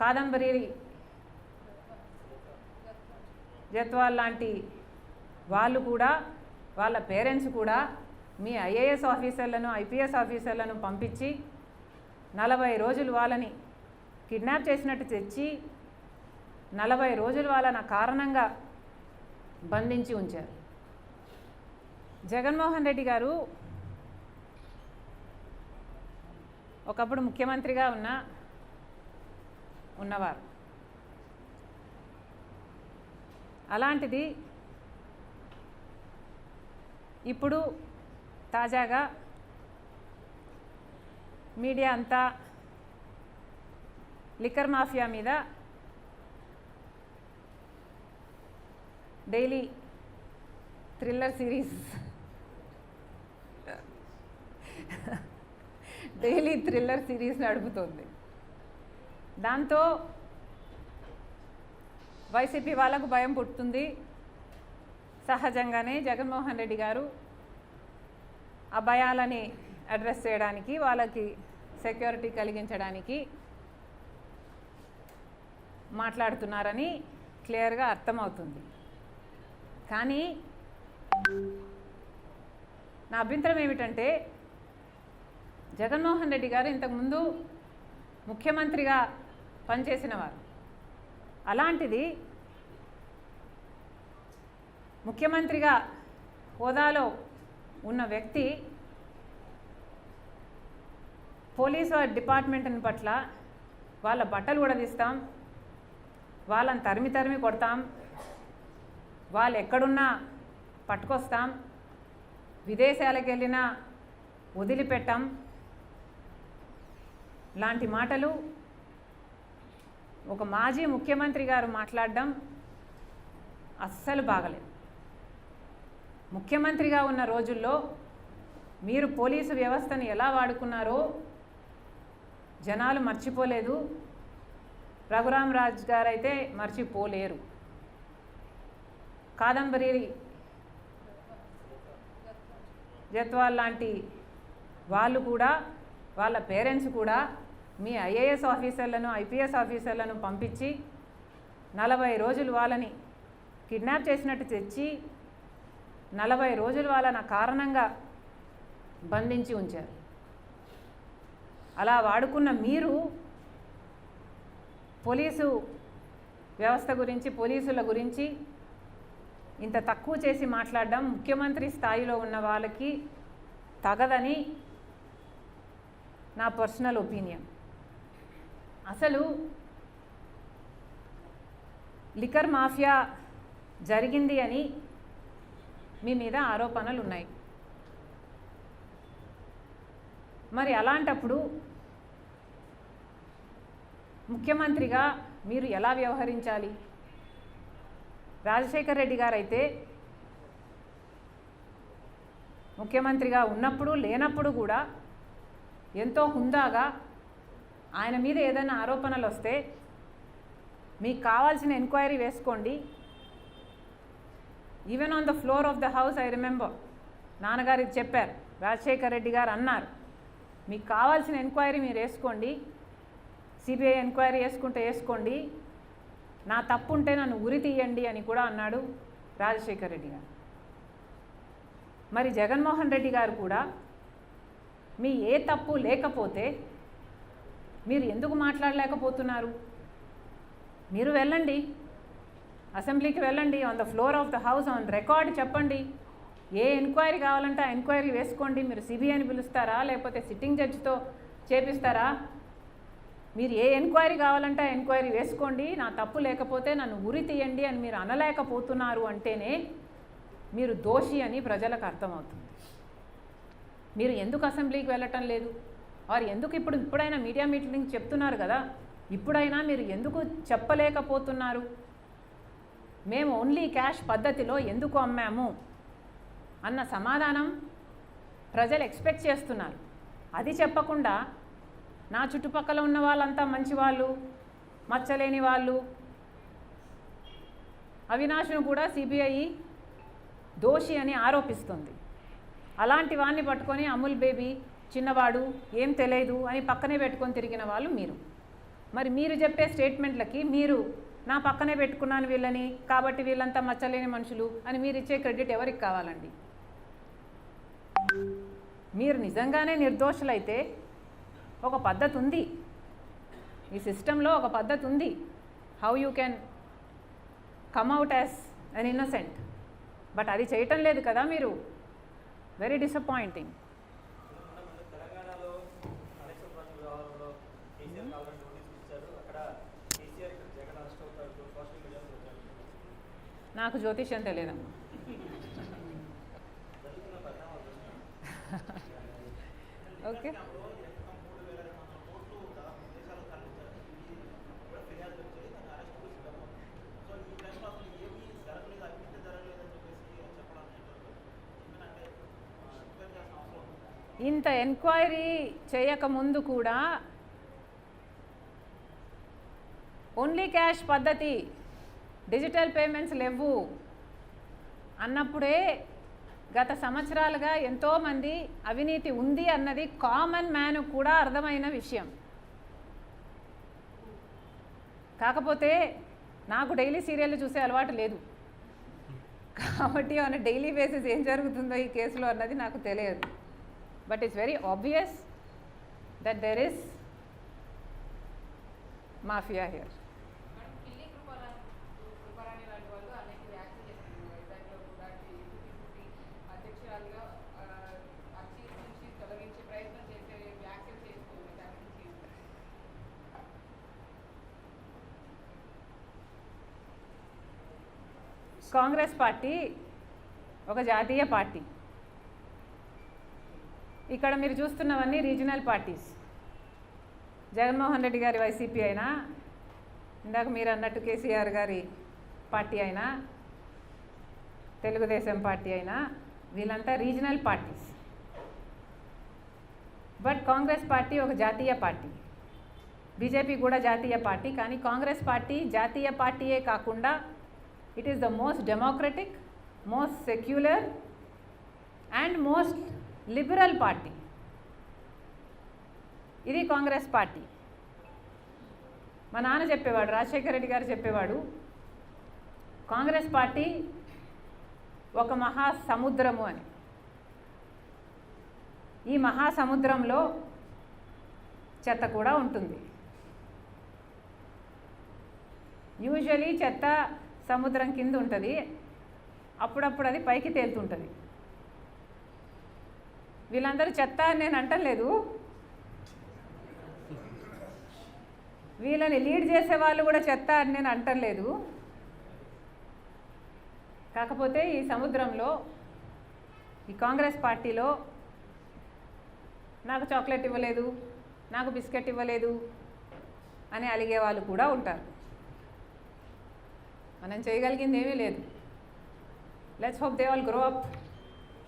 కాదంబరి జత్వాల్ లాంటి వాళ్ళు కూడా వాళ్ళ పేరెంట్స్ కూడా మీ ఐఏఎస్ ఆఫీసర్లను ఐపీఎస్ ఆఫీసర్లను పంపించి 40 రోజులు వాళ్ళని కిడ్నాప్ చేసినట్టు తెచ్చి 40 రోజులు వాళ్ళని కారణంగా బంధించి ఉంచారు. జగన్మోహన్ రెడ్డి గారు ఒకప్పుడు ముఖ్యమంత్రిగా ఉన్నవారు. అలాంటిది ఇప్పుడు తాజాగా మీడియా అంతా లిక్కర్ మాఫియా మీద డైలీ థ్రిల్లర్ సిరీస్ నడుపుతోంది. దాంతో వైసీపీ వాళ్ళకు భయం పుట్టుతుంది. సహజంగానే జగన్మోహన్ రెడ్డి గారు ఆ భయాలని అడ్రస్ చేయడానికి, వాళ్ళకి సెక్యూరిటీ కలిగించడానికి మాట్లాడుతున్నారని క్లియర్గా అర్థమవుతుంది. కానీ నా అభ్యంతరం ఏమిటంటే, జగన్మోహన్ రెడ్డి గారు ఇంతకుముందు ముఖ్యమంత్రిగా పనిచేసినవారు. అలాంటిది ముఖ్యమంత్రిగా హోదాలో ఉన్న వ్యక్తి పోలీసు డిపార్ట్మెంట్ని పట్ల వాళ్ళ బట్టలు ఉడదీస్తాం, వాళ్ళని తరిమి కొడతాం, వాళ్ళు ఎక్కడున్నా పట్టుకొస్తాం, విదేశాలకు వెళ్ళినా వదిలిపెట్టాం లాంటి మాటలు ఒక మాజీ ముఖ్యమంత్రి గారు మాట్లాడడం అస్సలు బాగలేదు. ముఖ్యమంత్రిగా ఉన్న రోజుల్లో మీరు పోలీసు వ్యవస్థను ఎలా వాడుకున్నారో జనాలు మర్చిపోలేదు. రఘురామరాజు గారు అయితే మర్చిపోలేరు. కాదంబరి జత్వాల్ లాంటి వాళ్ళు కూడా వాళ్ళ పేరెంట్స్ కూడా మీ ఐఏఎస్ ఆఫీసర్లను ఐపీఎస్ ఆఫీసర్లను పంపించి 40 రోజులు వాళ్ళని కిడ్నాప్ చేసినట్టు తెచ్చి 40 రోజులు వాళ్ళని కారణంగా బంధించి ఉంచారు. అలా వాడుకున్న మీరు పోలీసు వ్యవస్థ గురించి, పోలీసుల గురించి ఇంత తక్కువ చేసి మాట్లాడడం ముఖ్యమంత్రి స్థాయిలో ఉన్న వాళ్ళకి తగదని నా పర్సనల్ ఒపీనియన్. అసలు లిక్కర్ మాఫియా జరిగింది అని మీ మీద ఆరోపణలు ఉన్నాయి. మరి అలాంటప్పుడు ముఖ్యమంత్రిగా మీరు ఎలా వ్యవహరించాలి? రాజశేఖర్ రెడ్డి గారు అయితే ముఖ్యమంత్రిగా ఉన్నప్పుడు లేనప్పుడు కూడా ఎంతో హుందాగా ఆయన మీద ఏదైనా ఆరోపణలు వస్తే మీకు కావాల్సిన ఎంక్వైరీ వేసుకోండి. Even on the floor of the house I remember నాన్నగారికి చెప్పారు, రాజశేఖర్ రెడ్డి గారు అన్నారు, మీకు కావాల్సిన ఎంక్వైరీ మీరు వేసుకోండి, సిబిఐ ఎంక్వైరీ వేసుకుంటే వేసుకోండి, నా తప్పు ఉంటే నన్ను ఉరి తీయండి అని కూడా అన్నాడు రాజశేఖర్ రెడ్డి గారు. మరి జగన్మోహన్ రెడ్డి గారు కూడా మీ ఏ తప్పు లేకపోతే మీరు ఎందుకు మాట్లాడలేకపోతున్నారు? మీరు వెళ్ళండి, అసెంబ్లీకి వెళ్ళండి, on the floor of the house on record చెప్పండి, ఏ ఎంక్వైరీ కావాలంటే ఆ ఎంక్వైరీ వేసుకోండి. మీరు సిబిఐని పిలుస్తారా లేకపోతే సిట్టింగ్ జడ్జితో చేపిస్తారా? మీరు ఏ ఎంక్వైరీ కావాలంటే ఆ ఎంక్వైరీ వేసుకోండి, నా తప్పు లేకపోతే నన్ను ఉరి తీయండి అని మీరు అనలేకపోతున్నారు అంటేనే మీరు దోషి అని ప్రజలకు అర్థమవుతుంది. మీరు ఎందుకు అసెంబ్లీకి వెళ్ళటం లేదు? వారు ఎందుకు ఇప్పుడైనా మీడియా మీటింగ్ చెప్తున్నారు కదా, ఇప్పుడైనా మీరు ఎందుకు చెప్పలేకపోతున్నారు? మేము ఓన్లీ క్యాష్ పద్ధతిలో ఎందుకు అమ్మాము అన్న సమాధానం ప్రజలు ఎక్స్పెక్ట్ చేస్తున్నారు. అది చెప్పకుండా నా చుట్టుపక్కల ఉన్న వాళ్ళంతా మంచివాళ్ళు, మచ్చలేని వాళ్ళు, అవినాష్ను కూడా సిబిఐ దోషి అని ఆరోపిస్తుంది. అలాంటి వాడిని పట్టుకొని అమూల్ బేబీ చిన్నవాడు ఏం తెలియదు అని పక్కనే పెట్టుకొని తిరిగిన వాళ్ళు మీరు. మరి మీరు చెప్పే స్టేట్మెంట్లకి మీరు నా పక్కనే పెట్టుకున్నాను వీళ్ళని కాబట్టి వీళ్ళంతా మచ్చలేని మనుషులు అని మీరు ఇచ్చే క్రెడిట్ ఎవరికి కావాలండి? మీరు నిజంగానే నిర్దోషులైతే ఒక పద్ధతి ఉంది, ఈ సిస్టంలో ఒక పద్ధతి ఉంది, how you can come out as an innocent. But అది చేయటం లేదు కదా మీరు. Very disappointing. నాకు జ్యోతిష్యం తెలియదమ్మా. ఓకే, ఇంత ఎంక్వైరీ చేయకముందు కూడా ఓన్లీ క్యాష్ పద్ధతి, డిజిటల్ పేమెంట్స్ లేవు అన్నప్పుడే గత సంవత్సరాలుగా ఎంతోమంది అవినీతి ఉంది అన్నది కామన్ మ్యాన్ కూడా అర్థమైన విషయం. కాకపోతే నాకు డైలీ సీరియల్ చూసే అలవాటు లేదు కాబట్టి ఆన్ డైలీ బేసిస్ ఏం జరుగుతుందో ఈ కేసులో అన్నది నాకు తెలియదు. But it's very obvious that there is mafia here. Congress party ఒక జాతీయ పార్టీ. ఇక్కడ మీరు చూస్తున్నవన్నీ రీజనల్ పార్టీస్. జగన్మోహన్ రెడ్డి గారి వైసీపీ అయినా, ఇందాక మీరు అన్నట్టు కేసీఆర్ గారి పార్టీ అయినా, తెలుగుదేశం పార్టీ అయినా, వీళ్ళంతా regional parties. But Congress party ఒక జాతీయ పార్టీ, బీజేపీ కూడా జాతీయ పార్టీ. కానీ కాంగ్రెస్ పార్టీ జాతీయ పార్టీయే కాకుండా it is the most democratic, most secular and most liberal party. ఇది కాంగ్రెస్ పార్టీ. మా నాన్న చెప్పేవాడు, రాజశేఖర రెడ్డి గారు చెప్పేవాడు, కాంగ్రెస్ పార్టీ ఒక మహాసముద్రము అని. ఈ మహాసముద్రంలో చెత్త కూడా ఉంటుంది. యూజువలీ చెత్త సముద్రం కింద ఉంటుంది, అప్పుడప్పుడు అది పైకి తేలుతుంటుంది. వీళ్ళందరూ చెత్త అని నేను అంటలేదు, వీళ్ళని లీడ్ చేసే వాళ్ళు కూడా చెత్త అని నేను అంటలేదు. కాకపోతే ఈ సముద్రంలో, ఈ కాంగ్రెస్ పార్టీలో నాకు చాక్లెట్ ఇవ్వలేదు, నాకు బిస్కెట్ ఇవ్వలేదు అని అలిగే వాళ్ళు కూడా ఉంటారు. మనం చేయగలిగింది ఏమీ లేదు. Let's hope they all grow up